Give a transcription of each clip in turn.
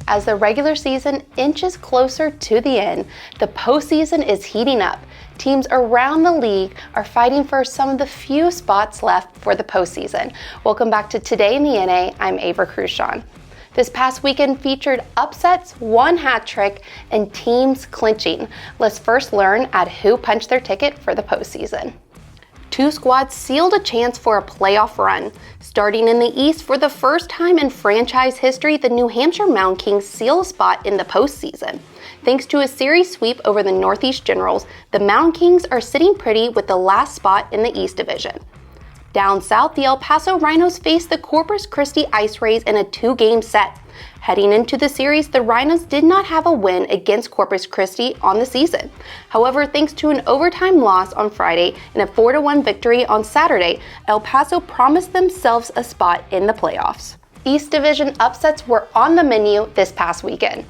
As the regular season inches closer to the end, the postseason is heating up. Teams around the league are fighting for some of the few spots left for the postseason. Welcome back to Today in the NA. I'm Ava Crucian. This past weekend featured upsets, one hat trick, and teams clinching. Let's first learn at who punched their ticket for the postseason. Two squads sealed a chance for a playoff run. Starting in the East, for the first time in franchise history, the New Hampshire Mountain Kings seal a spot in the postseason. Thanks to a series sweep over the Northeast Generals, the Mountain Kings are sitting pretty with the last spot in the East Division. Down south, the El Paso Rhinos faced the Corpus Christi Ice Rays in a two-game set. Heading into the series, the Rhinos did not have a win against Corpus Christi on the season. However, thanks to an overtime loss on Friday and a 4-1 victory on Saturday, El Paso promised themselves a spot in the playoffs. East Division upsets were on the menu this past weekend.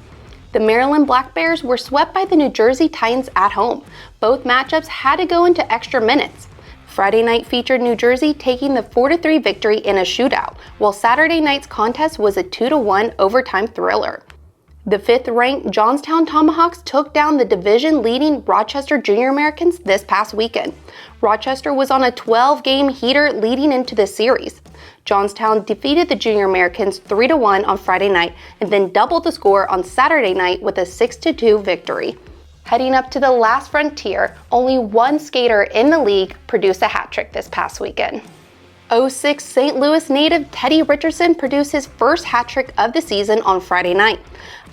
The Maryland Black Bears were swept by the New Jersey Titans at home. Both matchups had to go into extra minutes. Friday night featured New Jersey taking the 4-3 victory in a shootout, while Saturday night's contest was a 2-1 overtime thriller. The fifth-ranked Johnstown Tomahawks took down the division-leading Rochester Junior Americans this past weekend. Rochester was on a 12-game heater leading into the series. Johnstown defeated the Junior Americans 3-1 on Friday night and then doubled the score on Saturday night with a 6-2 victory. Heading up to the last frontier, only one skater in the league produced a hat trick this past weekend. 06 St. Louis native Teddy Richardson produced his first hat trick of the season on Friday night.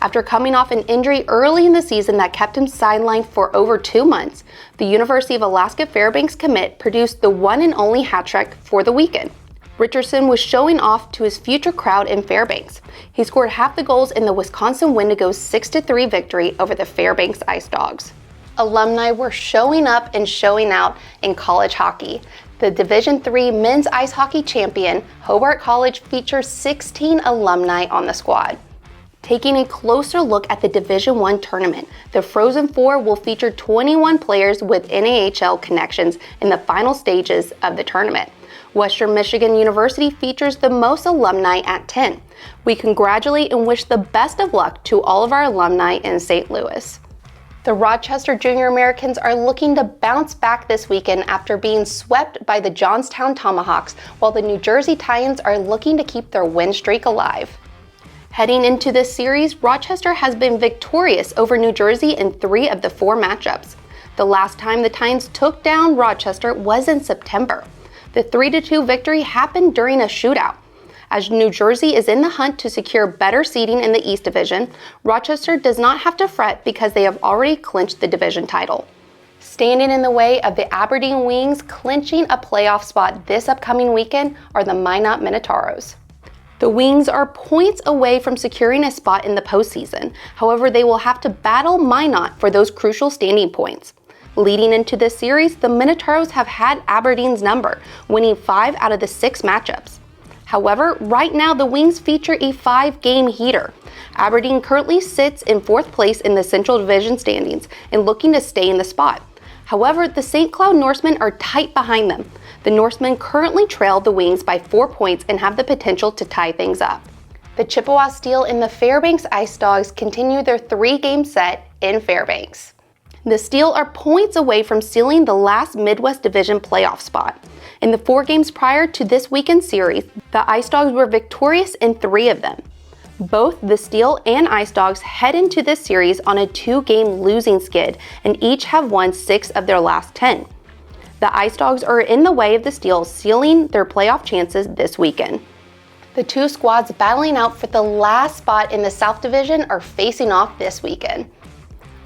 After coming off an injury early in the season that kept him sidelined for over 2 months, the University of Alaska Fairbanks commit produced the one and only hat trick for the weekend. Richardson was showing off to his future crowd in Fairbanks. He scored half the goals in the Wisconsin Wendigos' 6-3 victory over the Fairbanks Ice Dogs. Alumni were showing up and showing out in college hockey. The Division III men's ice hockey champion, Hobart College, features 16 alumni on the squad. Taking a closer look at the Division I tournament, the Frozen Four will feature 21 players with NAHL connections in the final stages of the tournament. Western Michigan University features the most alumni at 10. We congratulate and wish the best of luck to all of our alumni in St. Louis. The Rochester Junior Americans are looking to bounce back this weekend after being swept by the Johnstown Tomahawks, while the New Jersey Titans are looking to keep their win streak alive. Heading into this series, Rochester has been victorious over New Jersey in 3 of the 4 matchups. The last time the Titans took down Rochester was in September. The 3-2 victory happened during a shootout. As New Jersey is in the hunt to secure better seeding in the East Division, Rochester does not have to fret because they have already clinched the division title. Standing in the way of the Aberdeen Wings clinching a playoff spot this upcoming weekend are the Minot Minotauros. The Wings are points away from securing a spot in the postseason. However, they will have to battle Minot for those crucial standing points. Leading into this series, the Minotauros have had Aberdeen's number, winning 5 out of the 6 matchups. However, right now the Wings feature a 5-game heater. Aberdeen currently sits in 4th place in the Central Division standings and looking to stay in the spot. However, the St. Cloud Norsemen are tight behind them. The Norsemen currently trail the Wings by 4 points and have the potential to tie things up. The Chippewa Steel and the Fairbanks Ice Dogs continue their 3-game set in Fairbanks. The Steel are points away from sealing the last Midwest Division playoff spot. In the 4 games prior to this weekend's series, the Ice Dogs were victorious in 3 of them. Both the Steel and Ice Dogs head into this series on a 2-game losing skid and each have won 6 of their last 10. The Ice Dogs are in the way of the Steel sealing their playoff chances this weekend. The 2 squads battling out for the last spot in the South Division are facing off this weekend.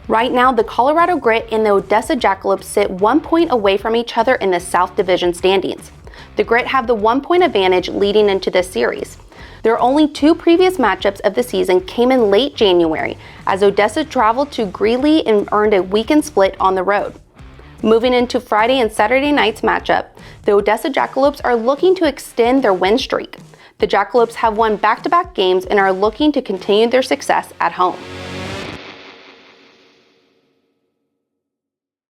Right now, the Colorado Grit and the Odessa Jackalopes sit 1 point away from each other in the South Division standings. The Grit have the 1-point advantage leading into this series. Their only 2 previous matchups of the season came in late January, as Odessa traveled to Greeley and earned a weekend split on the road. Moving into Friday and Saturday night's matchup, the Odessa Jackalopes are looking to extend their win streak. The Jackalopes have won back-to-back games and are looking to continue their success at home.